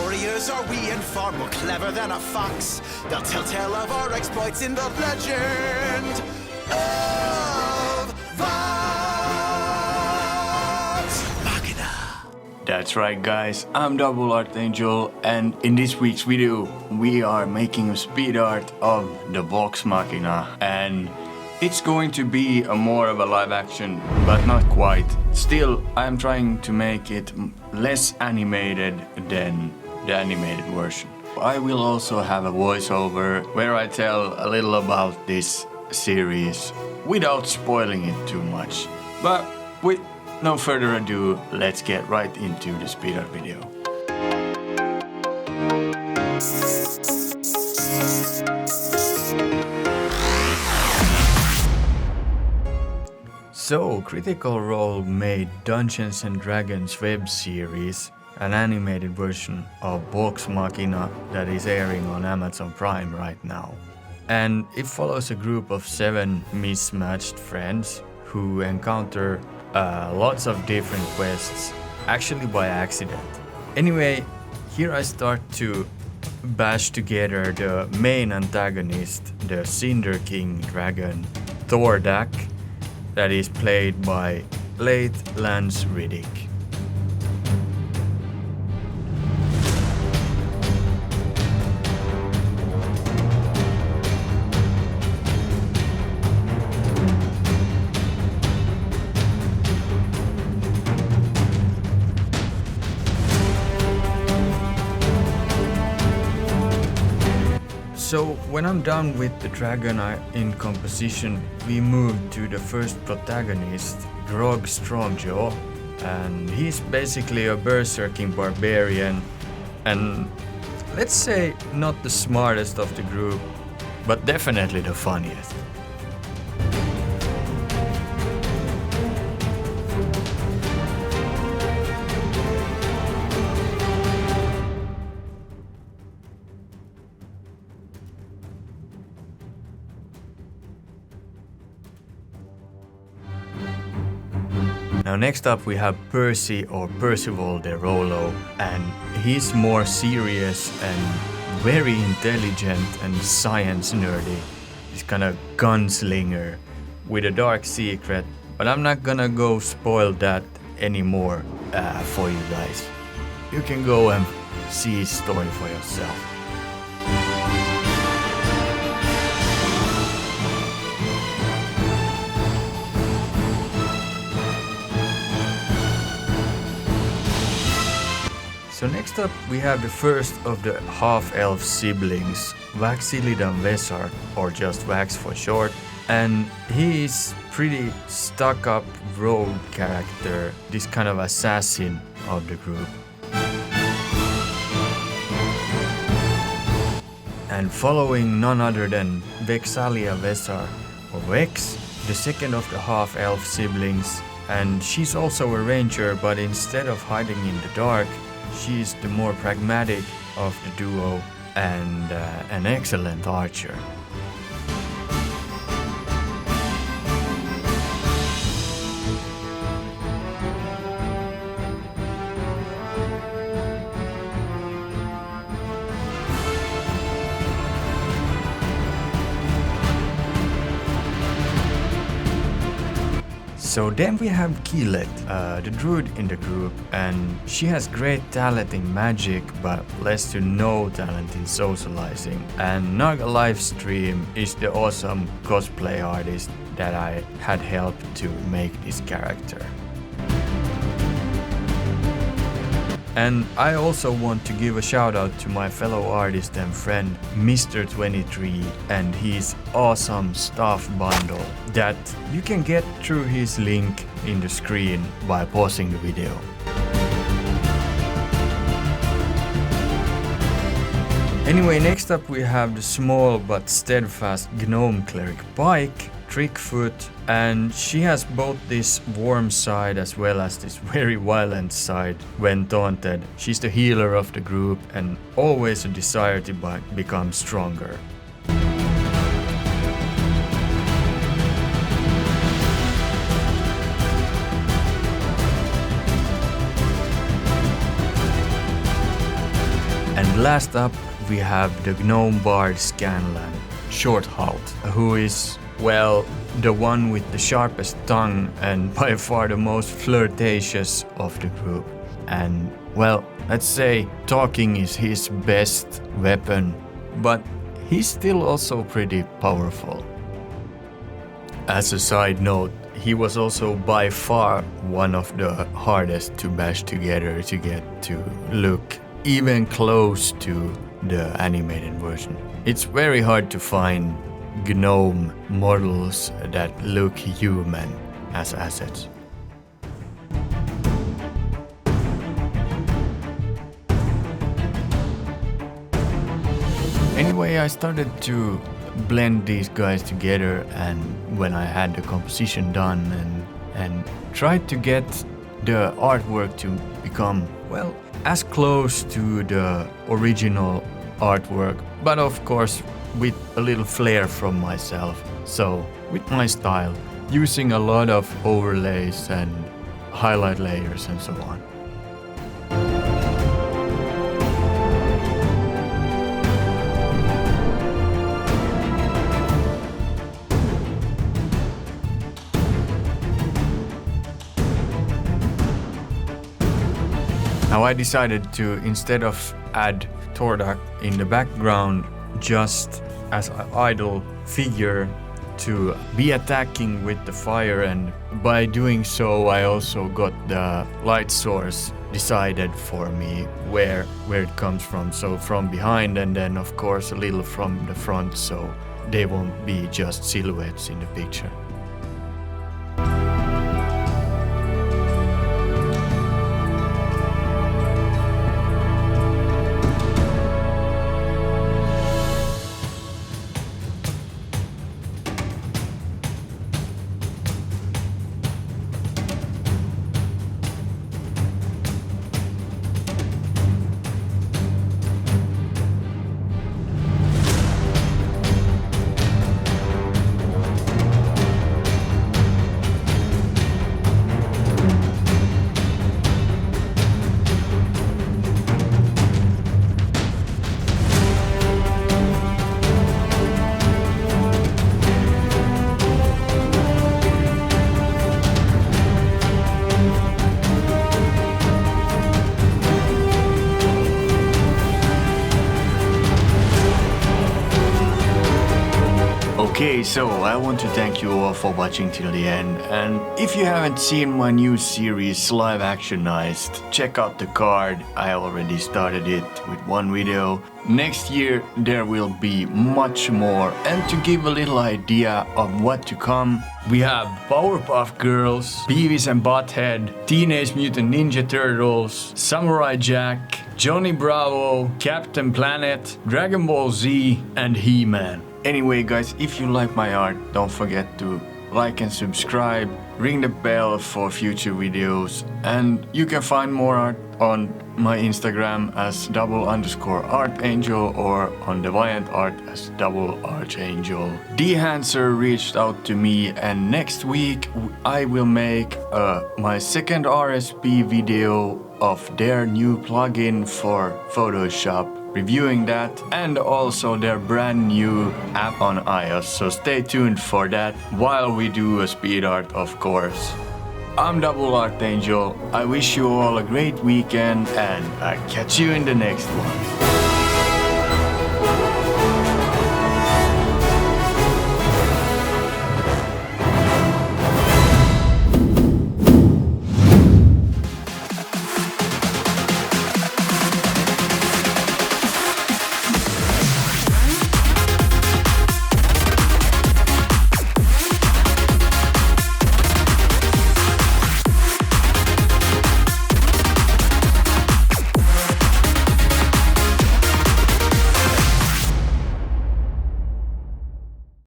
warriors are we and far more clever than a fox. They'll tell tale of our exploits in the legend of Vox Machina. That's right, guys, I'm Double Archangel, and in this week's video we are making a speed art of the Vox Machina, and it's going to be more of a live action, but not quite. Still, I'm trying to make it less animated than the animated version. I will also have a voiceover where I tell a little about this series without spoiling it too much. But with no further ado, let's get right into the speed art video. So, Critical Role made Dungeons & Dragons web series, an animated version of Vox Machina that is airing on Amazon Prime right now. And it follows a group of 7 mismatched friends who encounter lots of different quests, actually by accident. Anyway, here I start to bash together the main antagonist, the Cinder King Dragon Thordak, that is played by Late Lance Riddick. So when I'm done with the dragon in composition, we move to the first protagonist, Grog Strongjaw, and he's basically a berserking barbarian, and let's say not the smartest of the group, but definitely the funniest. Now next up we have Percy, or Percival de Rolo, and he's more serious and very intelligent and science nerdy. He's kind of gunslinger with a dark secret, but I'm not gonna go spoil that anymore for you guys. You can go and see his story for yourself. So next up we have the first of the half-elf siblings, Vaxilidan Vesar, or just Vax for short, and he is pretty stuck-up rogue character, this kind of assassin of the group. And following none other than Vexalia Vesar, or Vex, the second of the half-elf siblings, and she's also a ranger, but instead of hiding in the dark, she's the more pragmatic of the duo and an excellent archer. So then we have Keyleth, the druid in the group, and she has great talent in magic but less to no talent in socializing. And Naga Livestream is the awesome cosplay artist that I had helped to make this character. And I also want to give a shout out to my fellow artist and friend Mr. 23 and his awesome stuff bundle that you can get through his link in the screen by pausing the video. Anyway, next up we have the small but steadfast gnome cleric Pike, Trickfoot, and she has both this warm side as well as this very violent side when taunted. She's the healer of the group and always a desire to become stronger. And last up, we have the gnome bard Scanlan, Shorthalt, who is, well, the one with the sharpest tongue and by far the most flirtatious of the group. And, well, let's say talking is his best weapon, but he's still also pretty powerful. As a side note, he was also by far one of the hardest to bash together to get to look even close to the animated version. It's very hard to find gnome models that look human as assets. Anyway, I started to blend these guys together, and when I had the composition done and tried to get the artwork to become, well, as close to the original artwork, but of course with a little flair from myself. So with my style, using a lot of overlays and highlight layers and so on. Now I decided to, instead of add Thordak in the background just as an idle figure, to be attacking with the fire, and by doing so I also got the light source decided for me where it comes from. So from behind, and then of course a little from the front, so they won't be just silhouettes in the picture. Okay, so I want to thank you all for watching till the end, and if you haven't seen my new series Live Actionized, check out the card. I already started it with one video. Next year there will be much more, and to give a little idea of what to come, we have Powerpuff Girls, Beavis and Butthead, Teenage Mutant Ninja Turtles, Samurai Jack, Johnny Bravo, Captain Planet, Dragon Ball Z, and He-Man. Anyway guys, if you like my art, don't forget to like and subscribe, ring the bell for future videos, and you can find more art on my Instagram as _archangel or on DeviantArt as _archangel. Dehancer reached out to me, and next week I will make my second RSP video of their new plugin for Photoshop, reviewing that, and also their brand new app on iOS, so stay tuned for that while we do a speed art, of course. I'm Archangel. I wish you all a great weekend, and I'll catch you in the next one.